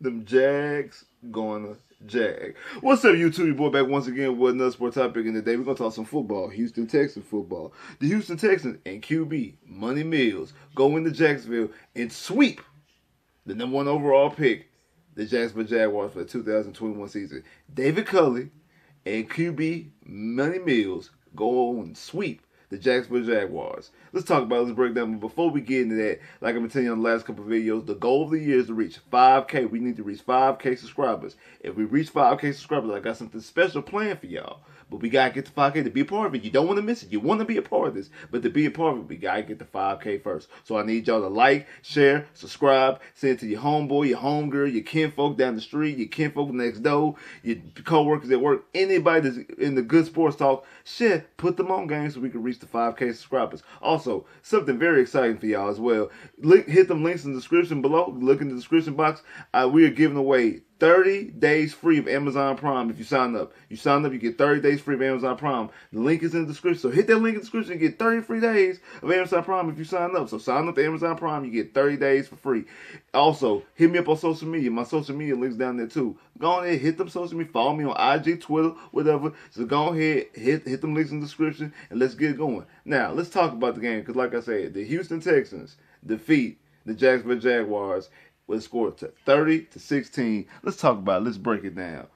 Them Jags gonna jag. What's up, YouTube? Your boy back once again with another sport topic. And today we're gonna talk some football. Houston Texans football. The Houston Texans and QB Money Mills go into Jacksonville and sweep the number one overall pick, the Jacksonville Jaguars, for the 2021 season. David Culley and QB Money Mills go on and sweep the Jacksonville Jaguars. Let's talk about it. Let's break down. But before we get into that, like I've been telling you on the last couple of videos, the goal of the year is to reach 5K. We need to reach 5K subscribers. If we reach 5K subscribers, I got something special planned for y'all. But we got to get to 5K to be a part of it. You don't want to miss it. You want to be a part of this. But to be a part of it, we got to get to 5K first. So I need y'all to like, share, subscribe, send it to your homeboy, your homegirl, your kinfolk down the street, your kinfolk next door, your co-workers at work, anybody that's in the good sports talk. Share, put them on games so we can reach the 5K subscribers. Also, something very exciting for y'all as well. Hit them links in the description below. Look in the description box. We are giving away 30 days free of Amazon Prime if you sign up. You sign up, you get 30 days free of Amazon Prime. The link is in the description. So hit that link in the description and get 30 free days of Amazon Prime if you sign up. So sign up to Amazon Prime, you get 30 days for free. Also, hit me up on social media. My social media links down there too. Go ahead, hit them social media. Follow me on IG, Twitter, whatever. So go ahead, hit them links in the description, and let's get going. Now, let's talk about the game, because like I said, the Houston Texans defeat the Jacksonville Jaguars with a score to 30-16. Let's talk about it. Let's break it down.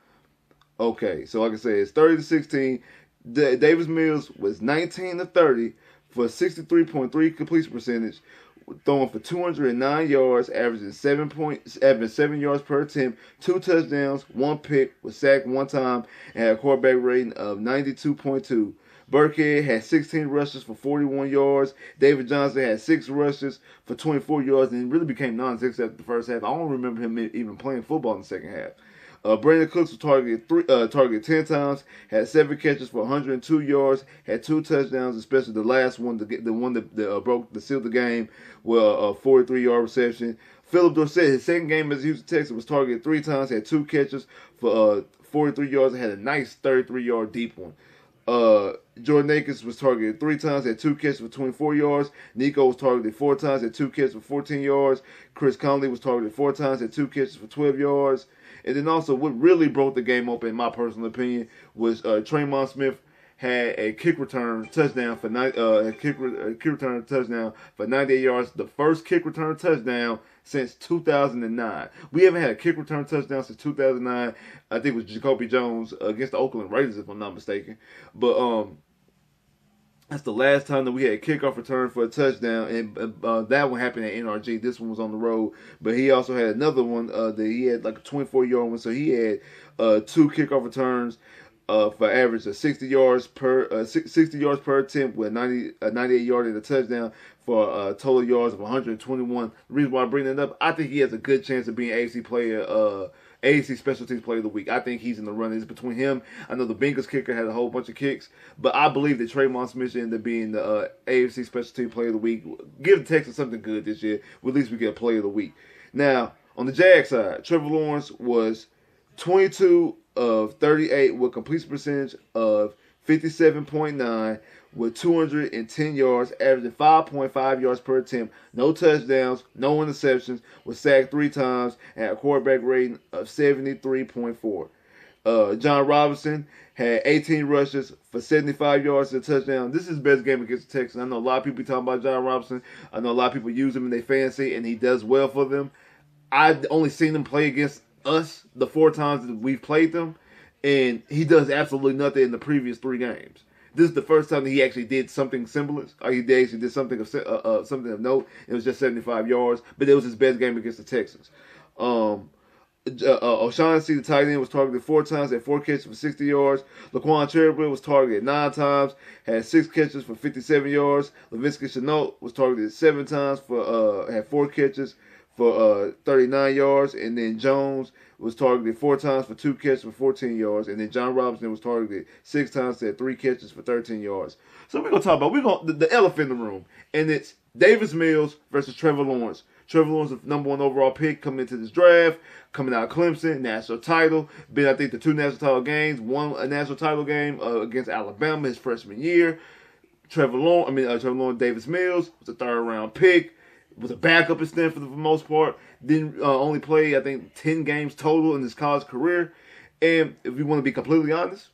Okay, so like I said, it's 30-16. Davis Mills was 19-30 for a 63.3 completion percentage, throwing for 209 yards, averaging 7 yards per attempt, 2 touchdowns, 1 pick, was sacked 1 time, and had a quarterback rating of 92.2. Burkhead had 16 rushes for 41 yards. David Johnson had 6 rushes for 24 yards, and really became non-existent after the first half. I don't remember him even playing football in the second half. Brandon Cooks was targeted 10 times, had 7 catches for 102 yards, had 2 touchdowns, especially the last one, the one that sealed the game, with a 43-yard reception. Philip Dorsett, his second game as a Houston Texan, was targeted 3 times, had 2 catches for 43 yards, and had a nice 33-yard deep one. Jordan Akins was targeted 3 times, had 2 catches for 24 yards. Nico was targeted 4 times, had 2 catches for 14 yards. Chris Conley was targeted 4 times, had 2 catches for 12 yards. And then also, what really broke the game open, in my personal opinion, was Tremon Smith had a kick return touchdown for 98 yards. The first kick return touchdown since 2009. We haven't had a kick return touchdown since 2009. I think it was Jacoby Jones against the Oakland Raiders, if I'm not mistaken. But that's the last time that we had a kickoff return for a touchdown, and that one happened at NRG. This one was on the road, but he also had another one that he had like a 24-yard one. So he had 2 kickoff returns for average of 60 yards per attempt, with a 98-yard and a touchdown for total yards of 121. The reason why I bring that up, I think he has a good chance of being AFC Special Teams Player of the Week. I think he's in the run. It's between him. I know the Bengals kicker had a whole bunch of kicks, but I believe that Tremon Smith ended up being the AFC Special Teams Player of the Week. Give the Texans something good this year. Well, at least we get a Player of the Week. Now, on the Jag side, Trevor Lawrence was 22 of 38 with completion percentage of 57.9 with 210 yards, averaging 5.5 yards per attempt, no touchdowns, no interceptions, was sacked 3 times, and had a quarterback rating of 73.4. John Robinson had 18 rushes for 75 yards and a touchdown. This is his best game against the Texans. I know a lot of people talking about John Robinson. I know a lot of people use him in their fantasy, and he does well for them. I've only seen him play against us the 4 times that we've played them, and he does absolutely nothing in the previous 3 games. This is the first time that he actually did something similar. Or he actually did something of note. It was just 75 yards, but it was his best game against the Texans. O'Shaughnessy, the tight end, was targeted 4 times, had 4 catches for 60 yards. Laquan Treadwell was targeted 9 times, had 6 catches for 57 yards. Laviska Shenault was targeted 7 times, had 4 catches for 39 yards, and then Jones was targeted 4 times for 2 catches for 14 yards, and then John Robinson was targeted 6 times, had 3 catches for 13 yards. So we're gonna talk about the elephant in the room, and it's Davis Mills versus Trevor Lawrence. Trevor Lawrence, the number 1 overall pick coming into this draft, coming out of Clemson, national title, been I think the 2 national title games, won a national title game against Alabama his freshman year. Trevor Lawrence, Davis Mills was a 3rd round pick. Was a backup at Stanford for the most part. Didn't only play, I think, 10 games total in his college career. And if we want to be completely honest,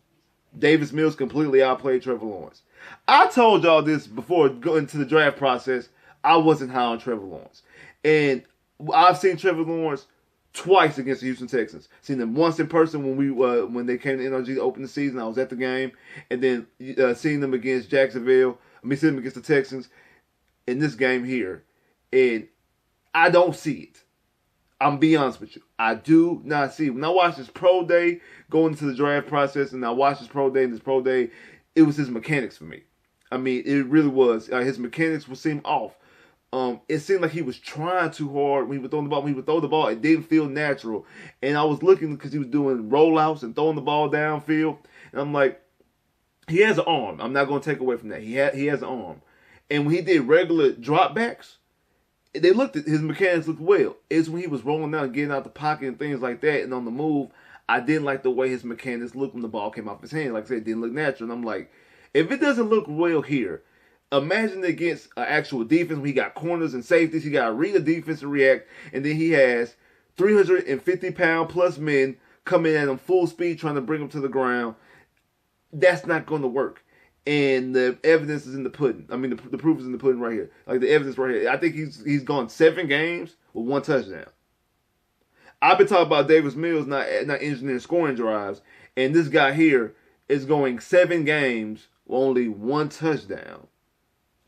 Davis Mills completely outplayed Trevor Lawrence. I told y'all this before going into the draft process. I wasn't high on Trevor Lawrence. And I've seen Trevor Lawrence twice against the Houston Texans. Seen them once in person when they came to NRG to open the season. I was at the game. And then seeing them against seeing them against the Texans in this game here. And I don't see it. I'm be honest with you. I do not see it. When I watched his pro day going into the draft process, and I watched his pro day, it was his mechanics for me. I mean, it really was. His mechanics would seem off. It seemed like he was trying too hard when he would throw the ball. When he would throw the ball, it didn't feel natural. And I was looking because he was doing rollouts and throwing the ball downfield. And I'm like, he has an arm. I'm not going to take away from that. He has an arm. And when he did regular dropbacks, his mechanics looked well. It's when he was rolling out and getting out the pocket and things like that and on the move, I didn't like the way his mechanics looked when the ball came off his hand. Like I said, it didn't look natural. And I'm like, if it doesn't look well here, imagine it against an actual defense when he got corners and safeties. He got to read the defense and react. And then he has 350-pound plus men coming at him full speed trying to bring him to the ground. That's not going to work. And the evidence is in the pudding. I mean, the proof is in the pudding right here. Like the evidence right here. I think he's gone 7 games with 1 touchdown. I've been talking about Davis Mills not engineering scoring drives, and this guy here is going 7 games with only 1 touchdown.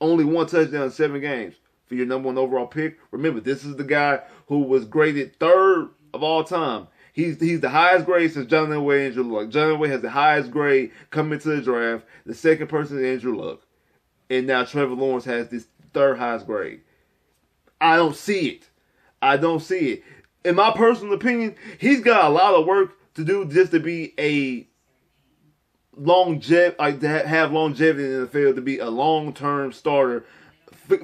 Only 1 touchdown in 7 games for your number 1 overall pick. Remember, this is the guy who was graded 3rd of all time. He's the highest grade since John Elway and Andrew Luck. John Elway has the highest grade coming into the draft. The second person is Andrew Luck. And now Trevor Lawrence has this 3rd highest grade. I don't see it. I don't see it. In my personal opinion, he's got a lot of work to do just to be a have longevity in the NFL, to be a long-term starter.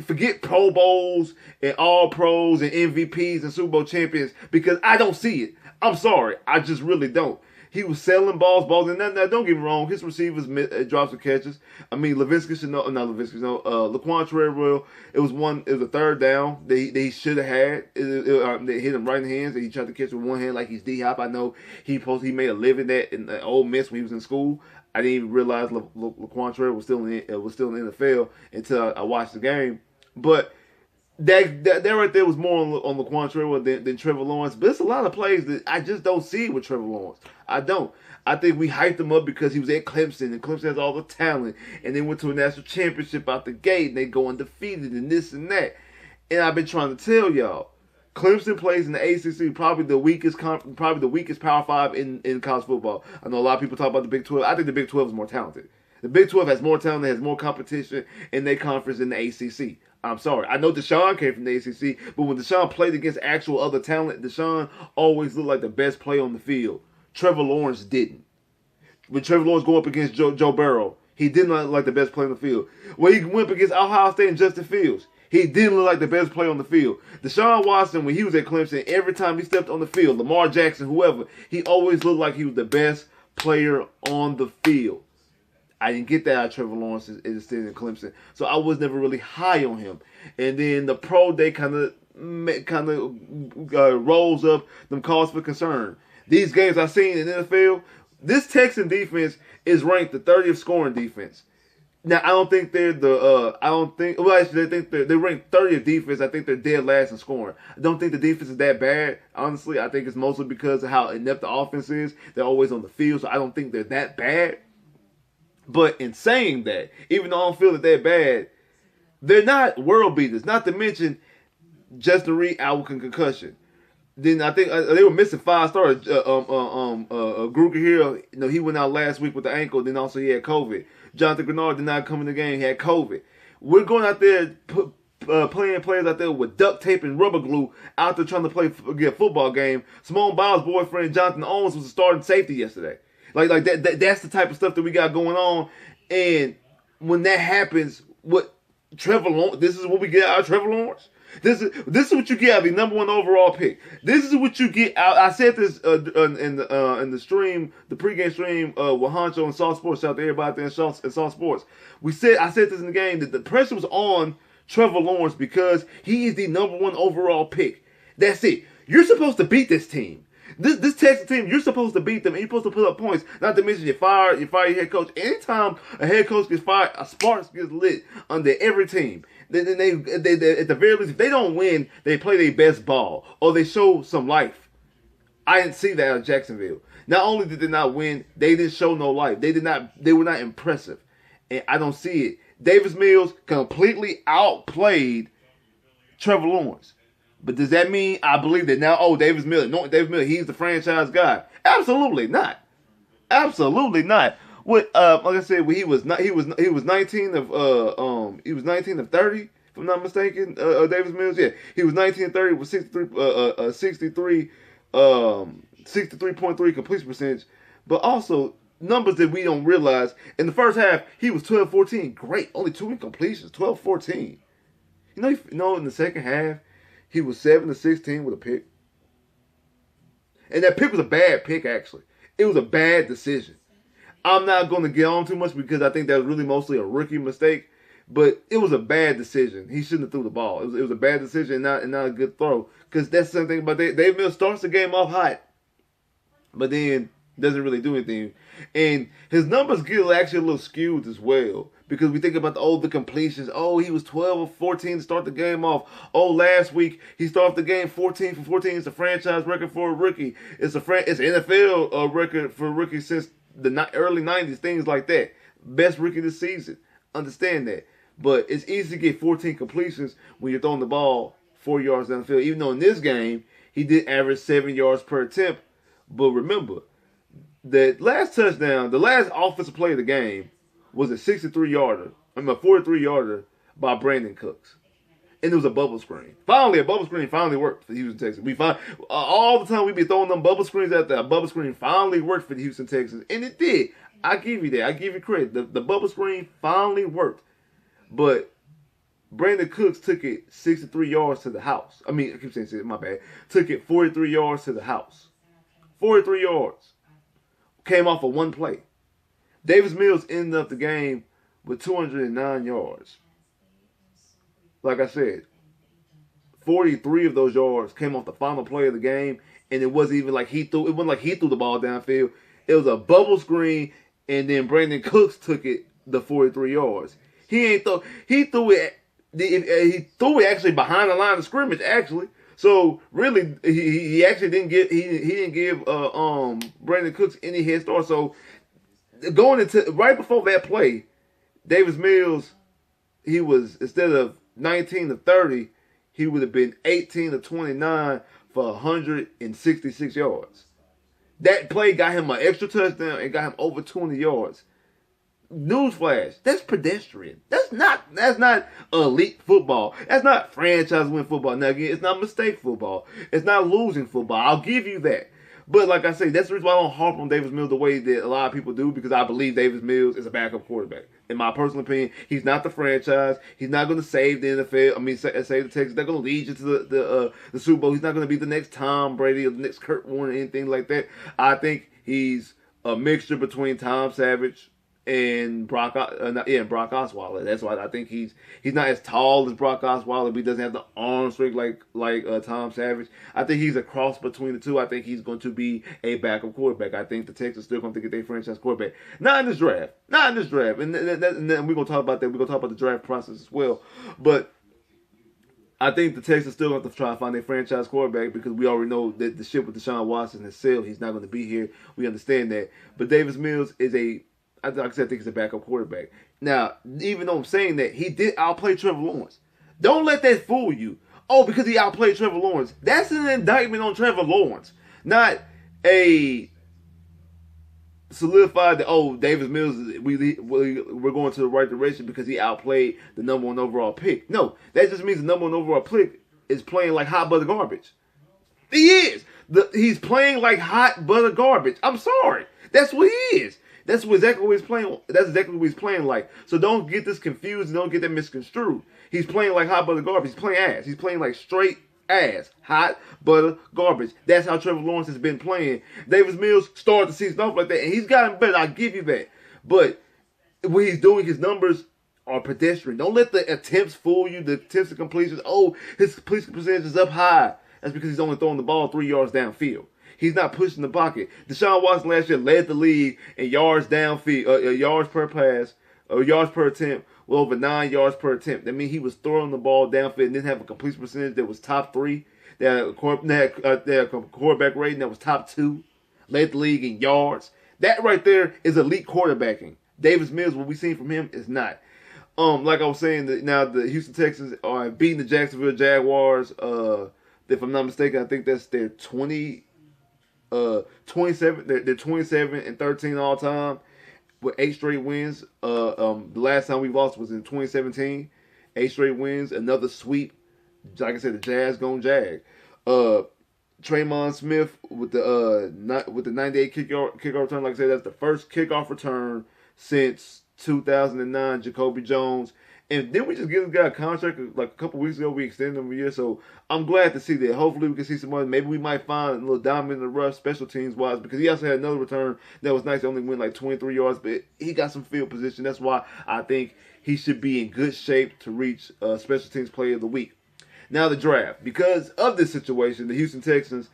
Forget Pro Bowls and All Pros and MVPs and Super Bowl champions, because I don't see it. I'm sorry, I just really don't. He was selling balls, and now don't get me wrong, his receivers drops and catches. I mean, Laquan Treadwell, it was a 3rd down that he should have had. They hit him right in the hands, and he tried to catch with one hand like he's D-Hop. I know he made a living that in Ole Miss when he was in school. I didn't even realize Laquan Treadwell was still in the NFL until I watched the game. But that right there was more on Laquan Treadwell than Trevor Lawrence. But there's a lot of plays that I just don't see with Trevor Lawrence. I don't. I think we hyped him up because he was at Clemson, and Clemson has all the talent, and they went to a national championship out the gate, and they go undefeated, and this and that. And I've been trying to tell y'all, Clemson plays in the ACC, probably the weakest Power 5 in college football. I know a lot of people talk about the Big 12. I think the Big 12 is more talented. The Big 12 has more talent, has more competition in their conference than the ACC. I'm sorry. I know Deshaun came from the ACC, but when Deshaun played against actual other talent, Deshaun always looked like the best player on the field. Trevor Lawrence didn't. When Trevor Lawrence go up against Joe Burrow, he didn't look like the best player on the field. When he went up against Ohio State and Justin Fields, he didn't look like the best player on the field. Deshaun Watson, when he was at Clemson, every time he stepped on the field, Lamar Jackson, whoever, he always looked like he was the best player on the field. I didn't get that out of Trevor Lawrence as sitting in Clemson, so I was never really high on him. And then the pro day kind of rolls up them cause for concern. These games I've seen in the NFL, this Texan defense is ranked the 30th scoring defense. Now I don't think they're they're ranked 30th defense. I think they're dead last in scoring. I don't think the defense is that bad. Honestly, I think it's mostly because of how inept the offense is. They're always on the field, so I don't think they're that bad. But in saying that, even though I don't feel that they're bad, they're not world beaters. Not to mention Justin Reed out with concussion. Then I think they were missing 5 starters. Gruger Hill, he went out last week with the ankle. Then also he had COVID. Jonathan Grenard did not come in the game. He had COVID. We're going out there playing players out there with duct tape and rubber glue out there trying to get a football game. Simone Biles' boyfriend Jonathan Owens was a starting safety yesterday. Like that's the type of stuff that we got going on. And when that happens, Trevor Lawrence, this is what we get out of Trevor Lawrence. This is what you get out of the number 1 overall pick. This is what you get out. I said this in the stream, the pregame stream with Honcho and Saw Sports. Shout out to everybody out there in Saw Sports. I said this in the game that the pressure was on Trevor Lawrence because he is the #1 overall pick. That's it. You're supposed to beat this team. This Texas team, you're supposed to beat them, and you're supposed to put up points. Not to mention you fire your head coach. Anytime a head coach gets fired, a spark gets lit under every team. Then they at the very least, if they don't win, they play their best ball or they show some life. I didn't see that out of Jacksonville. Not only did they not win, they didn't show no life. They were not impressive, and I don't see it. Davis Mills completely outplayed Trevor Lawrence. But does that mean I believe that now? Oh, Davis Miller, he's the franchise guy. Absolutely not. Absolutely not. What? Like I said, he was 19 of 30, if I'm not mistaken. Davis Mills, yeah, he was 19 of 30 with 63.3 completion percentage. But also numbers that we don't realize. In the first half, he was 12-14. Great, only 2 incompletions, 12-14. You know, in the second half, he was 7-16 with a pick. And that pick was a bad pick, actually. It was a bad decision. I'm not going to get on too much because I think that was really mostly a rookie mistake. But it was a bad decision. He shouldn't have threw the ball. It was a bad decision and not a good throw. Because that's something about Dave Mills starts the game off hot. But then doesn't really do anything. And his numbers get actually a little skewed as well. Because we think about the completions. Oh, he was 12 of 14 to start the game off. Oh, last week he started the game 14 for 14. It's a franchise record for a rookie. It's an NFL record for a rookie since the early 90s, things like that. Best rookie this season. Understand that. But it's easy to get 14 completions when you're throwing the ball 4 yards down the field. Even though in this game, he did average 7 yards per attempt. But remember, the last touchdown, the last offensive play of the game, was a 43-yarder by Brandon Cooks. And it was a bubble screen. Finally, a bubble screen finally worked for the Houston Texans. We find all the time we be throwing them bubble screens out there. A bubble screen finally worked for the Houston Texans. And it did. I give you that. I give you credit. The bubble screen finally worked. But Brandon Cooks took it 63 yards to the house. I keep saying my bad. Took it 43 yards to the house. 43 yards. Came off of one play. Davis Mills ended up the game with 209 yards. Like I said, 43 of those yards came off the final play of the game, and it wasn't even like he threw. It wasn't like he threw the ball downfield. It was a bubble screen, and then Brandon Cooks took it the 43 yards. He threw it. He threw it actually behind the line of scrimmage. Actually, so really, he actually didn't give Brandon Cooks any head start. So going into right before that play, Davis Mills, he was, instead of 19 of 30, he would have been 18 of 29 for 166 yards. That play got him an extra touchdown and got him over 20 yards. Newsflash, that's pedestrian. That's not elite football. That's not franchise win football. Now again, it's not mistake football. It's not losing football. I'll give you that. But like I say, that's the reason why I don't harp on Davis Mills the way that a lot of people do, because I believe Davis Mills is a backup quarterback. In my personal opinion, he's not the franchise. He's not going to save the NFL. Save the Texans. They're going to lead you to the Super Bowl. He's not going to be the next Tom Brady or the next Kurt Warner or anything like that. I think he's a mixture between Tom Savage and Brock Osweiler. That's why I think he's not as tall as Brock Osweiler, but he doesn't have the arm strength like Tom Savage. I think he's a cross between the two. I think he's going to be a backup quarterback. I think the Texans still going to get their franchise quarterback. Not in this draft. And then we're going to talk about that. We're going to talk about the draft process as well. But I think the Texans still going to try to find their franchise quarterback, because we already know that the ship with Deshaun Watson has sailed. He's not going to be here. We understand that. But Davis Mills is I think he's a backup quarterback. Now, even though I'm saying that, he did outplay Trevor Lawrence. Don't let that fool you. Oh, because he outplayed Trevor Lawrence. That's an indictment on Trevor Lawrence. Not a solidified that, oh, Davis Mills, we're going to the right direction because he outplayed the #1 overall pick. No, that just means the #1 overall pick is playing like hot butter garbage. He is. He's playing like hot butter garbage. I'm sorry. That's what he is. That's exactly what he's playing. That's exactly what he's playing like. So don't get this confused and don't get that misconstrued. He's playing like hot butter garbage. He's playing ass. He's playing like straight ass. Hot butter garbage. That's how Trevor Lawrence has been playing. Davis Mills started the season off like that, and he's gotten better. I give you that. But what he's doing, his numbers are pedestrian. Don't let the attempts fool you. The attempts and completions. Oh, his completion percentage is up high. That's because he's only throwing the ball 3 yards downfield. He's not pushing the pocket. Deshaun Watson last year led the league in yards downfield, yards per pass, or yards per attempt, with over 9 yards per attempt. That means he was throwing the ball downfield and didn't have a completion percentage that was top 3. They had a quarterback rating that was top 2. Led the league in yards. That right there is elite quarterbacking. Davis Mills, what we've seen from him is not. Like I was saying, now the Houston Texans are beating the Jacksonville Jaguars. If I'm not mistaken, I think that's their 27. They're 27-13 all time with 8 straight wins. The last time we lost was in 2017. 8 straight wins, another sweep. Like I said, the Jazz gon' jag. Traymon Smith with the 98 kickoff return. Like I said, that's the first kickoff return since 2009. Jacoby Jones. And then we just give this guy a contract like a couple weeks ago. We extended him a year. So I'm glad to see that. Hopefully we can see some more. Maybe we might find a little diamond in the rough special teams wise, because he also had another return that was nice. He only went like 23 yards, but he got some field position. That's why I think he should be in good shape to reach special teams player of the week. Now the draft. Because of this situation, the Houston Texans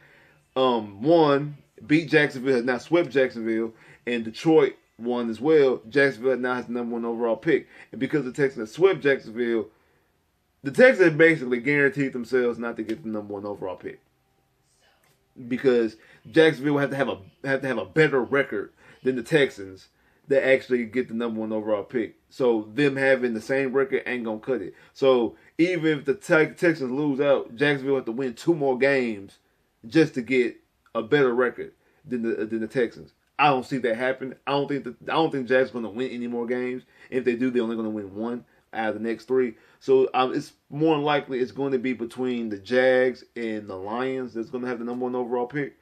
beat Jacksonville, has now swept Jacksonville, and Detroit won as well. Jacksonville now has the number 1 overall pick. And because the Texans swept Jacksonville, the Texans basically guaranteed themselves not to get the number 1 overall pick. Because Jacksonville have to have a better record than the Texans to actually get the number 1 overall pick. So them having the same record ain't gonna cut it. So even if the Texans lose out, Jacksonville have to win 2 more games just to get a better record than the Texans. I don't see that happen. I don't think Jags going to win any more games. If they do, they're only going to win 1 out of the next 3. So it's more than likely it's going to be between the Jags and the Lions that's going to have the number 1 overall pick.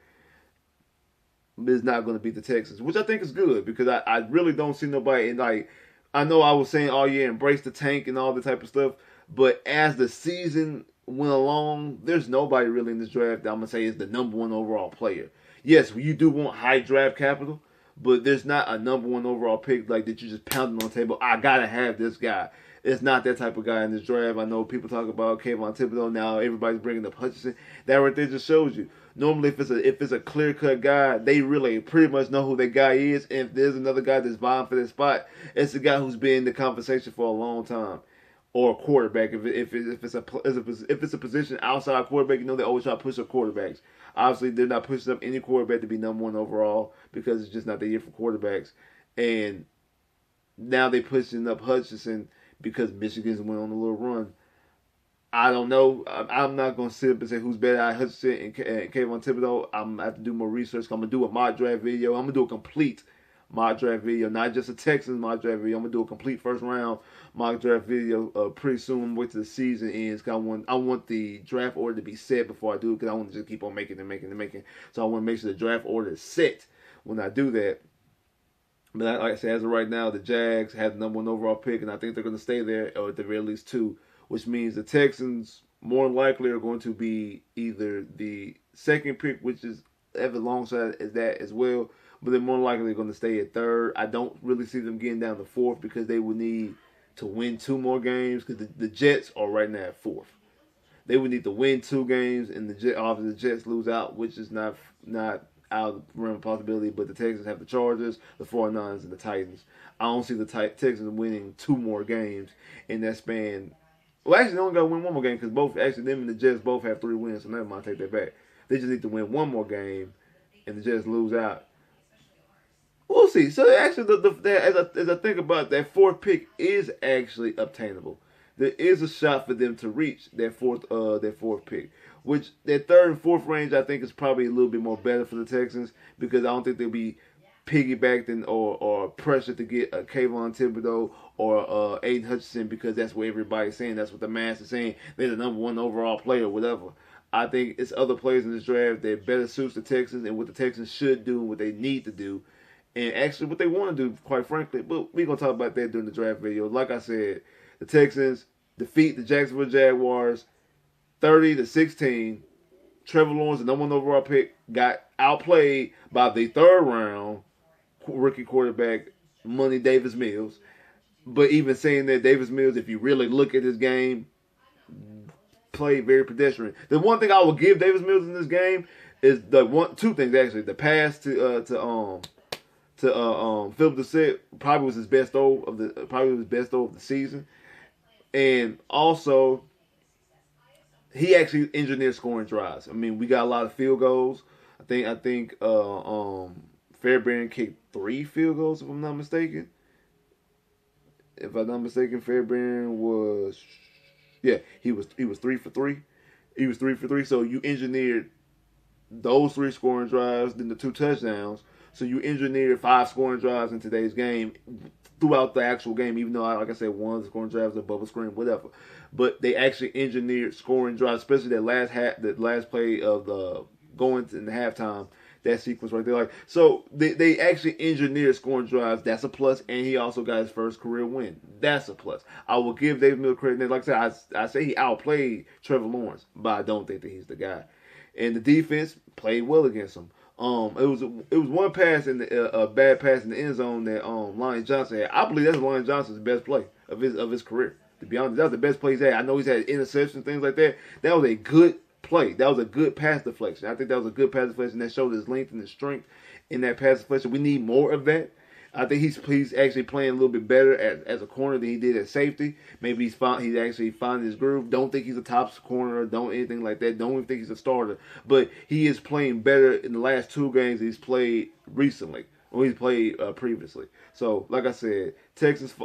But it's not going to be the Texans, which I think is good, because I really don't see nobody. And like, I know I was saying all year, embrace the tank and all that type of stuff. But as the season went along, there's nobody really in this draft that I'm going to say is the number 1 overall player. Yes, you do want high draft capital, but there's not a number 1 overall pick like that you just pounding on the table. I got to have this guy. It's not that type of guy in this draft. I know people talk about Kayvon Thibodeau. Now everybody's bringing up Hutchinson. That right there just shows you. Normally, if it's a clear-cut guy, they really pretty much know who that guy is. And if there's another guy that's vying for that spot, it's the guy who's been in the conversation for a long time. Or a quarterback. If it's a position outside quarterback, you know they always try to push up quarterbacks. Obviously, they're not pushing up any quarterback to be number 1 overall, because it's just not the year for quarterbacks. And now they're pushing up Hutchinson because Michigan's went on a little run. I don't know. I'm not going to sit up and say who's better at Hutchinson and Kayvon Thibodeau. I'm going to have to do more research. I'm going to do a mock draft video. I'm going to do a complete mock draft video, not just a Texans mock draft video. I'm going to do a complete first round mock draft video pretty soon. Wait till the season ends. Cause I want the draft order to be set before I do it, because I want to just keep on making. So I want to make sure the draft order is set when I do that. But like I said, as of right now, the Jags have the number 1 overall pick, and I think they're going to stay there, or at the very least 2, which means the Texans more likely are going to be either the second pick, which is alongside as that as well, but they're more likely going to stay at 3rd. I don't really see them getting down to 4th, because they would need to win 2 more games, because the Jets are right now at 4th. They would need to win 2 games, and the Jets lose out, which is not out of the realm of possibility. But the Texans have the Chargers, the 49ers, and the Titans. I don't see the Texans winning 2 more games in that span. Well, actually, they only got to win 1 more game, because them and the Jets both have 3 wins, so never mind, take that back. They just need to win 1 more game, and the Jets lose out. We'll see. So actually, as I think about it, that 4th pick is actually obtainable. There is a shot for them to reach that fourth pick, which that 3rd and 4th range I think is probably a little bit more better for the Texans, because I don't think they'll be piggybacked or pressured to get a Kayvon Thibodeau or Aiden Hutchinson, because that's what everybody's saying. That's what the mass is saying. They're the number 1 overall player, whatever. I think it's other players in this draft that better suits the Texans and what the Texans should do and what they need to do. And actually what they want to do, quite frankly. But we're going to talk about that during the draft video. Like I said, the Texans defeat the Jacksonville Jaguars 30-16. Trevor Lawrence, the number 1 overall pick, got outplayed by the 3rd round rookie quarterback, Money Davis Mills. But even saying that, Davis Mills, if you really look at this game, played very pedestrian. The one thing I will give Davis Mills in this game is two things actually. The pass to Philip Dorsett probably was his best throw of the season, and also he actually engineered scoring drives. I mean, we got a lot of field goals. I think Fairbairn kicked 3 field goals if I'm not mistaken. If I'm not mistaken, Fairbairn was he was 3 for 3. He was 3 for 3. So you engineered those 3 scoring drives, then the 2 touchdowns. So you engineered 5 scoring drives in today's game throughout the actual game, even though, like I said, one of the scoring drives above a screen, whatever. But they actually engineered scoring drives, especially that last play of the going in the halftime, that sequence right there. Like, so they actually engineered scoring drives. That's a plus, and he also got his first career win. That's a plus. I will give Davis Mills credit. Like I said, I say he outplayed Trevor Lawrence, but I don't think that he's the guy. And the defense played well against him. It was one pass in a bad pass in the end zone that Lonnie Johnson had. I believe that's Lonnie Johnson's best play of his career. To be honest, that was the best play he's had. I know he's had interceptions, things like that. That was a good play. That was a good pass deflection. I think that was a good pass deflection that showed his length and his strength in that pass deflection. We need more of that. I think he's actually playing a little bit better as a corner than he did at safety. Maybe he's actually finding his groove. Don't think he's a top corner. Don't anything like that. Don't even think he's a starter. But he is playing better in the last 2 games he's played recently, or he's played previously. So, like I said, Texas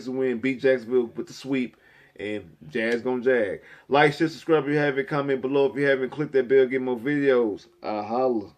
win, beat Jacksonville with the sweep, and Jazz gonna jag. Like, share, subscribe if you haven't. Comment below if you haven't. Click that bell, get more videos. Holla.